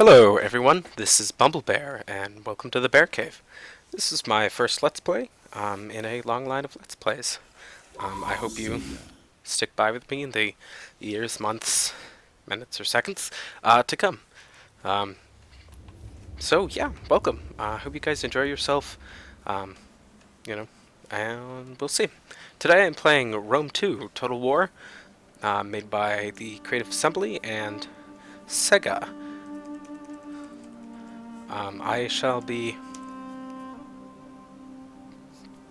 Hello everyone, this is BumbleBear, and welcome to the Bear Cave. This is my first Let's Play in a long line of Let's Plays. I hope you stick by with me in the years, months, minutes, or seconds to come. So yeah, welcome. I hope you guys enjoy yourself, um, and we'll see. Today I'm playing Rome 2 Total War, made by the Creative Assembly and Sega. I shall be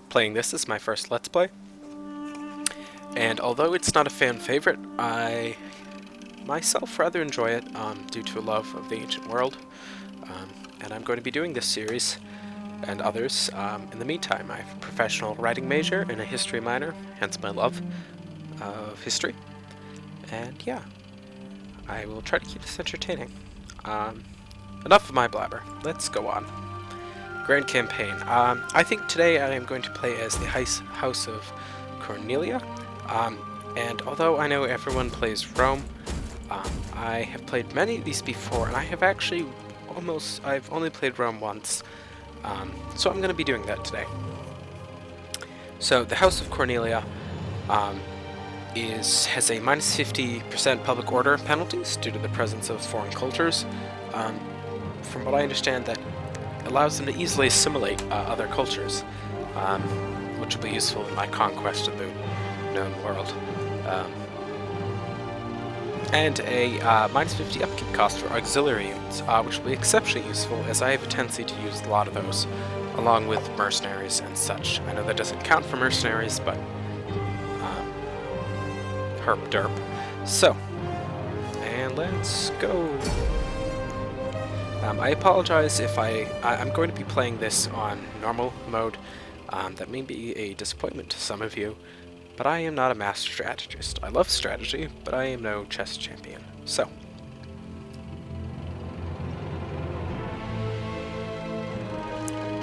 playing this as my first Let's Play, and although it's not a fan favorite, I myself rather enjoy it due to a love of the ancient world, and I'm going to be doing this series and others in the meantime. I'm a professional writing major and a history minor, hence my love of history, and yeah, I will try to keep this entertaining. Enough of my blabber, let's go on. Grand Campaign. I think today I am going to play as the House of Cornelia, and although I know everyone plays Rome, I have played many of these before, and I have actually I've only played Rome once, so I'm going to be doing that today. So the House of Cornelia has a minus 50% public order penalties due to the presence of foreign cultures. From what I understand, that allows them to easily assimilate other cultures, which will be useful in my conquest of the known world. And a minus 50 upkeep cost for auxiliary units, which will be exceptionally useful as I have a tendency to use a lot of those, along with mercenaries and such. I know that doesn't count for mercenaries, but herp derp. So, and let's go. I apologize if I'm going to be playing this on normal mode. That may be a disappointment to some of you, but I am not a master strategist. I love strategy, but I am no chess champion. So,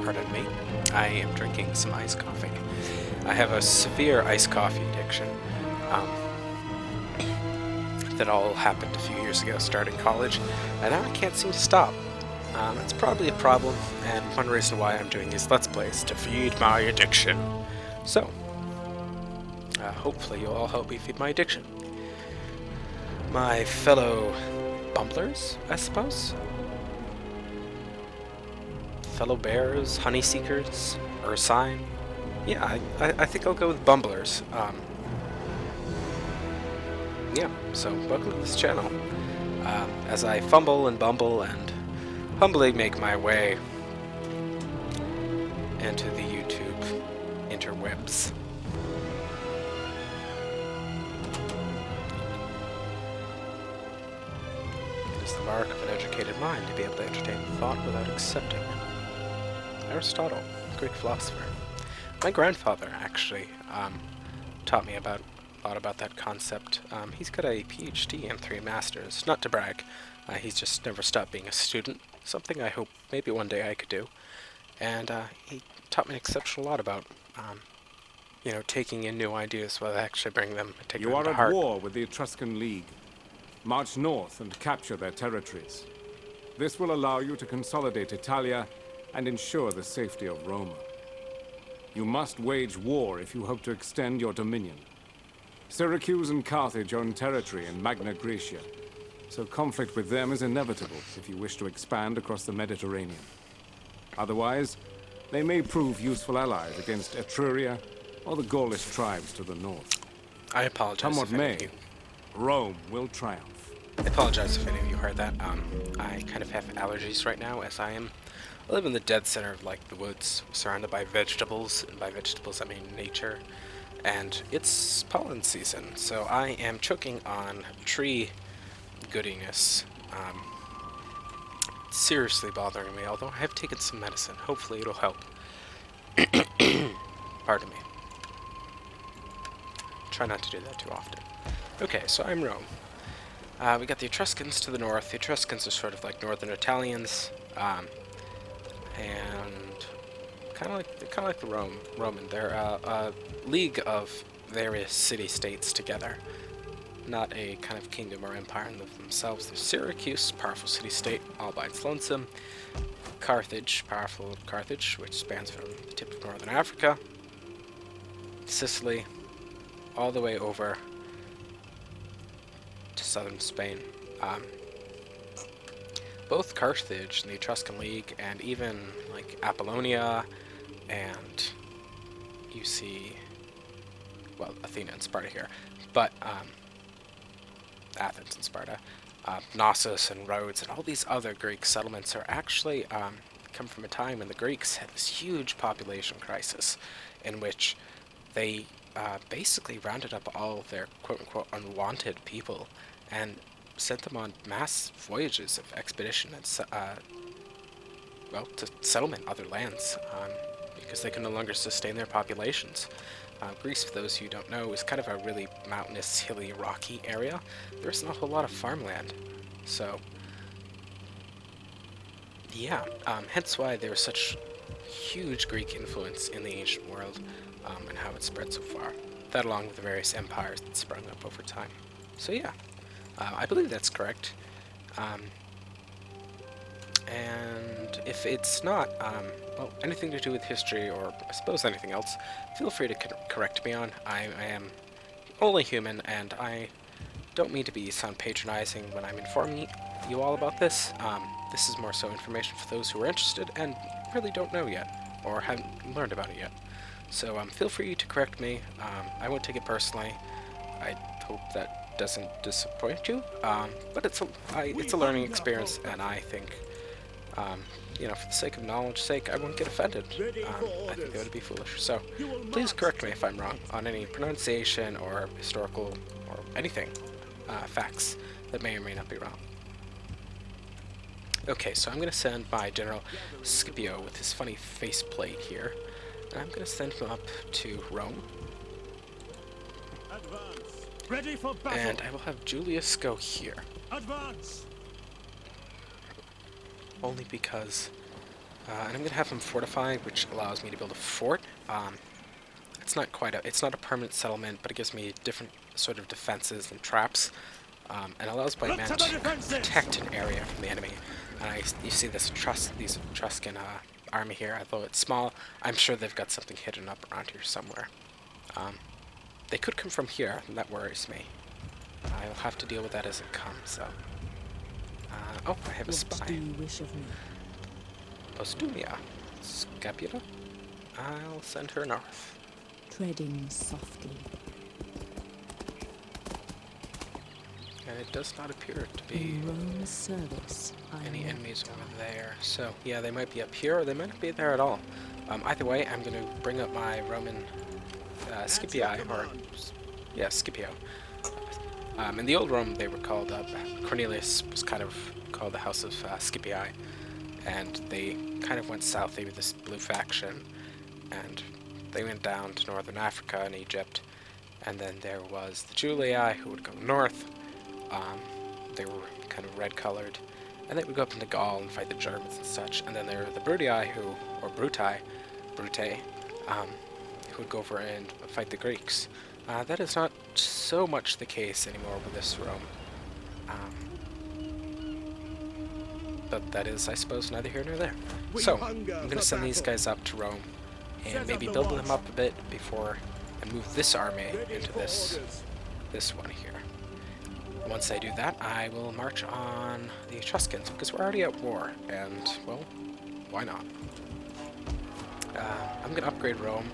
pardon me, I am drinking some iced coffee. I have a severe iced coffee addiction. That all happened a few years ago, starting college, and now I can't seem to stop. It's probably a problem, and one reason why I'm doing these Let's Plays, to feed my addiction. So, hopefully you'll all help me feed my addiction. My fellow bumblers, I suppose? Fellow bears, honey seekers, ursine? Yeah, I think I'll go with bumblers. Yeah, so welcome to this channel. As I fumble and bumble and humbly make my way into the YouTube interwebs. It is the mark of an educated mind to be able to entertain thought without accepting. Aristotle, Greek philosopher. My grandfather actually taught me a lot about that concept. He's got a PhD and 3 masters. Not to brag, he's just never stopped being a student. Something I hope maybe one day I could do. And he taught me an exceptional lot about, taking in new ideas without actually bringing them and taking them to heart. You are at war with the Etruscan League. March north and capture their territories. This will allow you to consolidate Italia and ensure the safety of Rome. You must wage war if you hope to extend your dominion. Syracuse and Carthage own territory in Magna Graecia, so conflict with them is inevitable if you wish to expand across the Mediterranean. Otherwise, they may prove useful allies against Etruria or the Gaulish tribes to the north. I apologize. Come what if any of may, you... Rome will triumph. I apologize if any of you heard that. I kind of have allergies right now, as I live in the dead center of the woods, surrounded by vegetables, and by vegetables I mean nature. And it's pollen season, so I am choking on tree goodiness. Seriously bothering me, although I have taken some medicine. Hopefully it'll help. Pardon me. Try not to do that too often. Okay, so I'm Rome. We got the Etruscans to the north. The Etruscans are sort of like northern Italians, and kind of like the Roman. They're a league of various city-states together. not a kind of kingdom or empire in themselves. There's Syracuse, powerful city-state, all by its lonesome. Carthage, powerful Carthage, which spans from the tip of northern Africa, Sicily, all the way over to southern Spain. Both Carthage and the Etruscan League, and even like Apollonia, and you see, well, Athena and Sparta here, but Athens and Sparta, Knossos and Rhodes, and all these other Greek settlements are actually come from a time when the Greeks had this huge population crisis, in which they basically rounded up all their quote-unquote unwanted people and sent them on mass voyages of expedition and well, to settlement other lands, because they could no longer sustain their populations. Greece, for those who don't know, is kind of a really mountainous, hilly, rocky area. There's not a whole lot of farmland, so yeah, hence why there's such huge Greek influence in the ancient world, and how it spread so far. That along with the various empires that sprung up over time. So yeah, I believe that's correct. And if it's not, well, anything to do with history, or I suppose anything else, feel free to correct me on. I am only human, and I don't mean to sound patronizing when I'm informing you all about this. This is more so information for those who are interested and really don't know yet, or haven't learned about it yet. So feel free to correct me. I won't take it personally. I hope that doesn't disappoint you. But it's a learning experience, and I think, you know, for the sake of knowledge's sake, I won't get offended. I think that would be foolish. So please correct me if I'm wrong on any pronunciation or historical or anything, facts that may or may not be wrong. Okay, so I'm going to send my General Scipio with his funny faceplate here, and I'm going to send him up to Rome. Ready for battle. And I will have Julius go here. Advance. Only because, and I'm going to have him fortify, which allows me to build a fort. It's not a permanent settlement, but it gives me different sort of defenses and traps, and allows my men to protect an area from the enemy. And you see this Etruscan army here, although it's small. I'm sure they've got something hidden up around here somewhere. They could come from here, and that worries me. I'll have to deal with that as it comes, so. Oh, I have a spy. What do you wish of me? Postumia. Scapula. I'll send her north. Treading softly. And it does not appear to be In Rome's service, any enemies over there. So, yeah, they might be up here, or they might not be there at all. Either way, I'm going to bring up my Roman Scipii, or, yeah, Scipio. In the old Rome, they were called, Cornelius was kind of called the House of Scipii, and they kind of went south. They were this blue faction, and they went down to northern Africa and Egypt, and then there was the Julii, who would go north. They were kind of red-colored, and they would go up into Gaul and fight the Germans and such, and then there were the Brutii, who would go over and fight the Greeks. That is not so much the case anymore with this Rome. But that is, I suppose, neither here nor there. So, I'm going to send these guys up to Rome, and maybe build them up a bit before I move this army into this one here. Once I do that, I will march on the Etruscans, because we're already at war, and, well, why not? I'm going to upgrade Rome.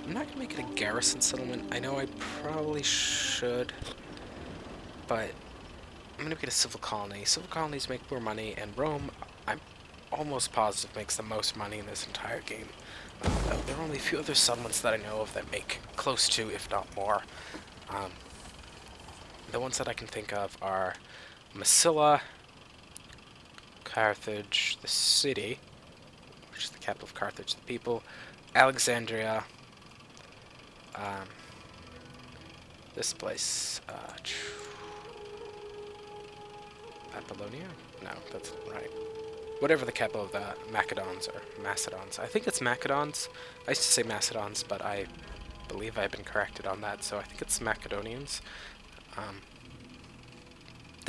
I'm not going to make it a garrison settlement. I know I probably should, but I'm going to make it a civil colony. Civil colonies make more money, and Rome, I'm almost positive, makes the most money in this entire game. There are only a few other settlements that I know of that make close to, if not more. The ones that I can think of are Massilia, Carthage, the city, which is the capital of Carthage, the people, Alexandria, this place, Apollonia? No, that's not right. Whatever the capital of the Macedons or Macedons. I think it's Macedons. I used to say Macedons, but I believe I've been corrected on that, so I think it's Macedonians.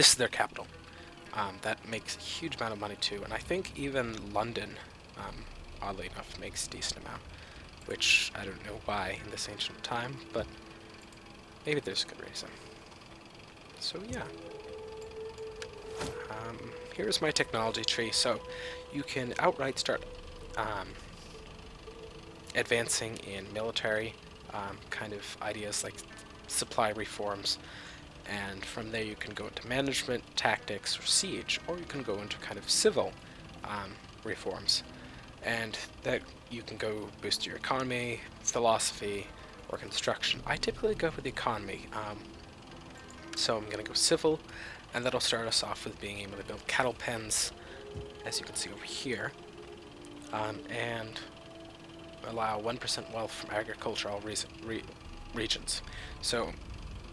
this is their capital. That makes a huge amount of money too, and I think even London, oddly enough, makes a decent amount, which I don't know why in this ancient time, but maybe there's a good reason. So yeah. Here's my technology tree, so you can outright start advancing in military kind of ideas like supply reforms, and from there you can go into management, tactics, or siege, or you can go into kind of civil reforms, and that you can go boost your economy, philosophy, or construction. I typically go for the economy, so I'm going to go civil, and that'll start us off with being able to build cattle pens, as you can see over here, and allow 1% wealth from agricultural regions. So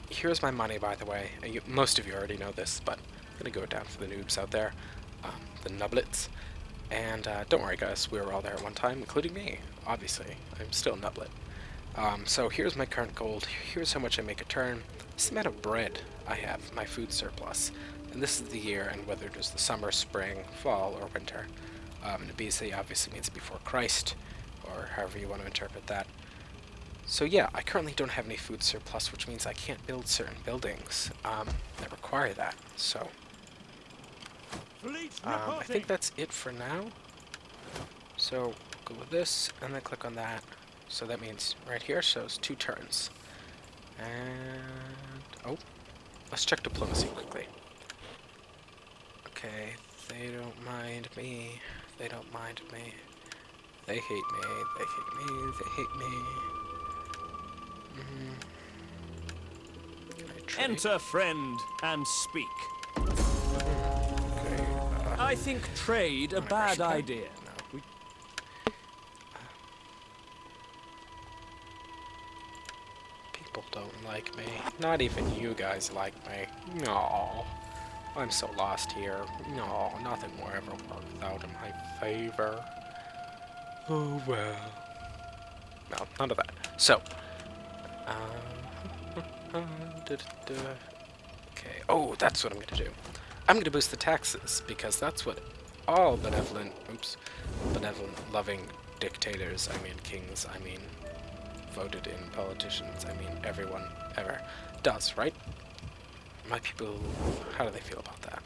here's my money, by the way. Most of you already know this, but I'm going to go down for the noobs out there, the nublets. And don't worry guys, we were all there at one time, including me, obviously. I'm still a nublet. So here's my current gold, here's how much I make a turn, this is the amount of bread I have, my food surplus. And this is the year, and whether it is the summer, spring, fall, or winter. And BC obviously means before Christ, or however you want to interpret that. So yeah, I currently don't have any food surplus, which means I can't build certain buildings that require that. So I think that's it for now. So go with this, and then click on that. So that means right here shows 2 turns. And oh, let's check diplomacy quickly. Okay, they don't mind me. They don't mind me. They hate me. They hate me. They hate me. Can I trade? Enter, friend, and speak. Okay, I think trade a bad idea. no, we... People don't like me. Not even you guys like me. No. I'm so lost here. No, nothing will ever work out in my favor. Oh well. No, none of that. So, okay. Oh, that's what I'm gonna do. I'm gonna boost the taxes because that's what all benevolent, loving dictators, I mean kings, I mean voted in politicians, I mean everyone ever does, right? My people, how do they feel about that?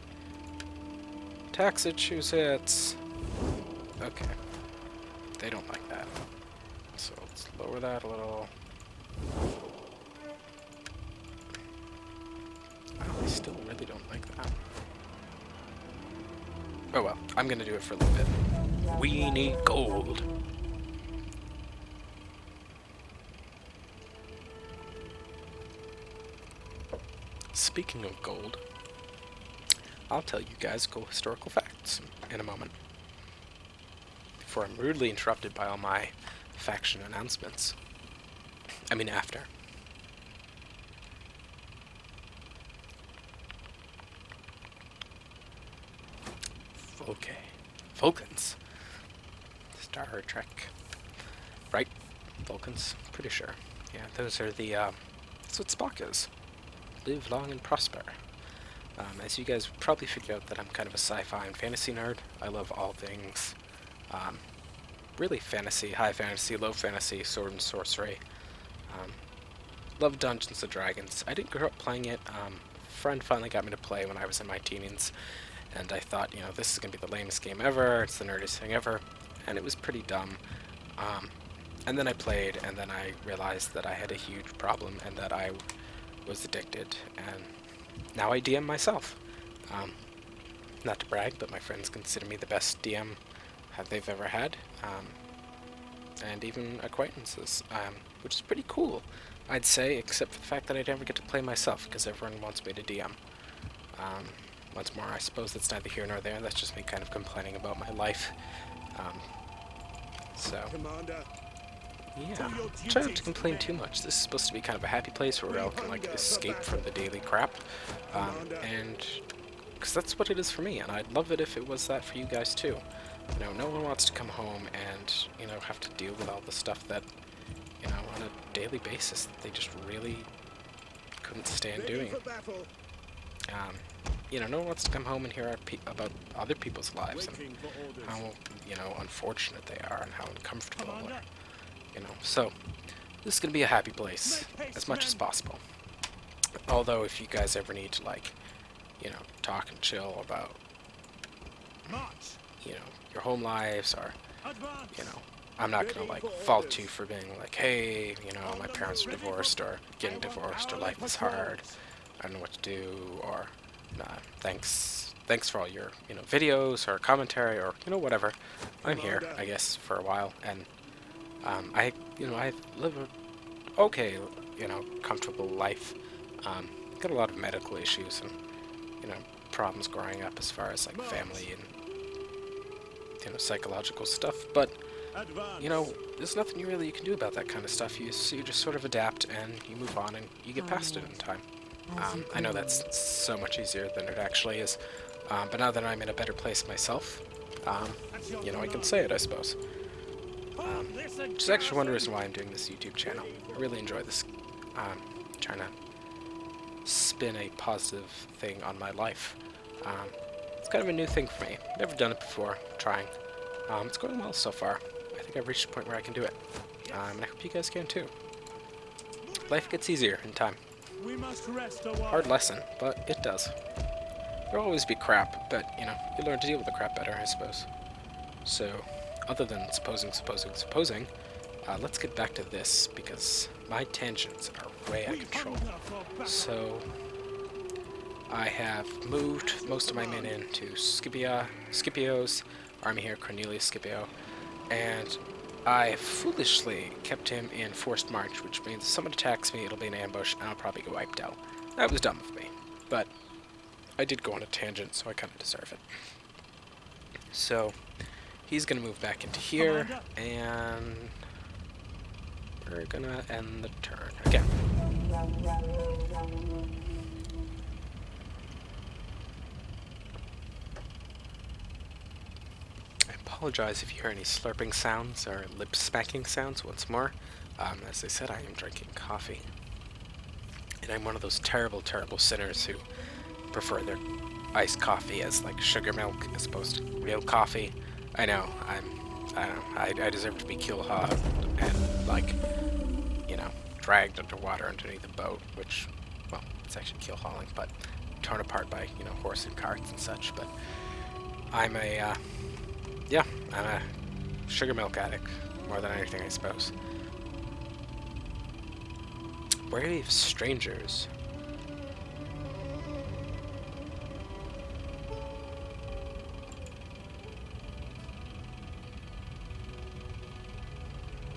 Massachusetts. Okay. They don't like that. So let's lower that a little. Oh, they still really don't like that. Oh well, I'm gonna do it for a little bit. We need gold. Speaking of gold, I'll tell you guys cool historical facts in a moment. Before I'm rudely interrupted by all my faction announcements. I mean after. Okay. Vulcans. Star Trek. Right? Vulcans? Pretty sure. Yeah, those are the, that's what Spock is. Live long and prosper. As you guys probably figured out that I'm kind of a sci-fi and fantasy nerd. I love all things, really fantasy, high fantasy, low fantasy, sword and sorcery. Love Dungeons & Dragons. I didn't grow up playing it. A friend finally got me to play when I was in my teens, and I thought, you know, this is going to be the lamest game ever, it's the nerdiest thing ever, and it was pretty dumb. And then I played, and then I realized that I had a huge problem, and that I was addicted, and now I DM myself. Not to brag, but my friends consider me the best DM they've ever had, and even acquaintances, which is pretty cool, I'd say, except for the fact that I never get to play myself, because everyone wants me to DM. Once more, I suppose that's neither here nor there, that's just me kind of complaining about my life. Commander. Yeah, try not to complain too much. This is supposed to be kind of a happy place where we all can, like, escape from the daily crap. And because that's what it is for me, and I'd love it if it was that for you guys too. You know, no one wants to come home and, you know, have to deal with all the stuff that, you know, on a daily basis that they just really couldn't stand doing. you know, no one wants to come home and hear about other people's lives and Waiting for orders. how, you know, unfortunate they are and how uncomfortable, or, you know. So, this is going to be a happy place as much as possible. Although, if you guys ever need to, like, you know, talk and chill about, March. you know, your home lives, or, Advance. you know, I'm not going to, like, fault you for being like, hey, you know, my parents are divorced, or getting divorced, or life is hard, I don't know what to do, or, thanks for all your, you know, videos, or commentary, or, you know, whatever. I'm here, I guess, for a while, and, I live a okay, you know, comfortable life. Got a lot of medical issues and, you know, problems growing up as far as, like, family and, you know, psychological stuff, but, Advance. you know, there's nothing you can do about that kind of stuff. You just sort of adapt and you move on and you get past it in time. I know that's so much easier than it actually is, but now that I'm in a better place myself, you know, I can say it, I suppose. Which is actually one reason why I'm doing this YouTube channel. I really enjoy this, trying to spin a positive thing on my life. It's kind of a new thing for me. Never done it before. Trying. It's going well so far. I think I've reached a point where I can do it. And I hope you guys can too. Life gets easier in time. We must rest a while. Hard lesson, but it does. There'll always be crap, but, you know, you learn to deal with the crap better, I suppose. So, other than supposing, let's get back to this, because my tangents are way out of control. So, I have moved most of my men into Scipio's army here, Cornelius Scipio, and I foolishly kept him in forced march, which means if someone attacks me, it'll be an ambush, and I'll probably get wiped out. That was dumb of me, but I did go on a tangent, so I kind of deserve it. So, he's going to move back into here, and we're going to end the turn again. I apologize if you hear any slurping sounds or lip smacking sounds once more. As I said, I am drinking coffee. And I'm one of those terrible, terrible sinners who prefer their iced coffee as, like, sugar milk as opposed to real coffee. I know, I deserve to be killed and, like, you know, dragged underwater underneath a boat, which, well, it's actually keel hauling, but torn apart by, you know, horse and carts and such. But I'm a sugar milk addict more than anything, I suppose. Brave strangers.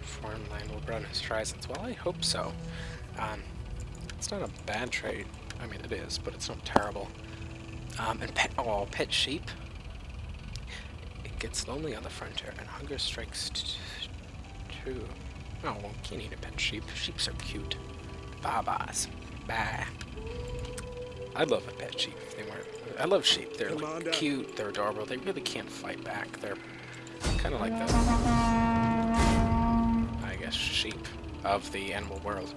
Foreign land will run his horizons. Well, I hope so. It's not a bad trade. I mean, it is, but it's not terrible. And pet sheep. It gets lonely on the frontier, and hunger strikes too. Oh, well, can't eat a pet sheep. Sheeps are cute. Babas. Bah. I love a pet sheep. I love sheep. They're, like, cute. They're adorable. They really can't fight back. They're kind of like the, I guess, sheep of the animal world.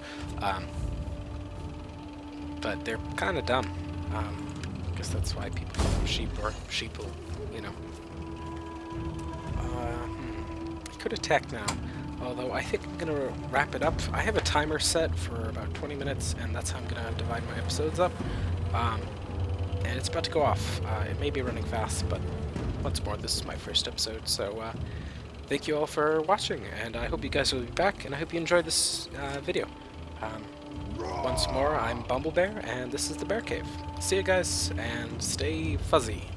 But they're kind of dumb. I guess that's why people call them sheep or sheeple, you know. I could attack now, although I think I'm gonna wrap it up. I have a timer set for about 20 minutes, and that's how I'm gonna divide my episodes up. And it's about to go off. It may be running fast, but once more, this is my first episode, so thank you all for watching, and I hope you guys will be back, and I hope you enjoyed this video. Once more, I'm BumbleBear, and this is the Bear Cave. See you guys, and stay fuzzy.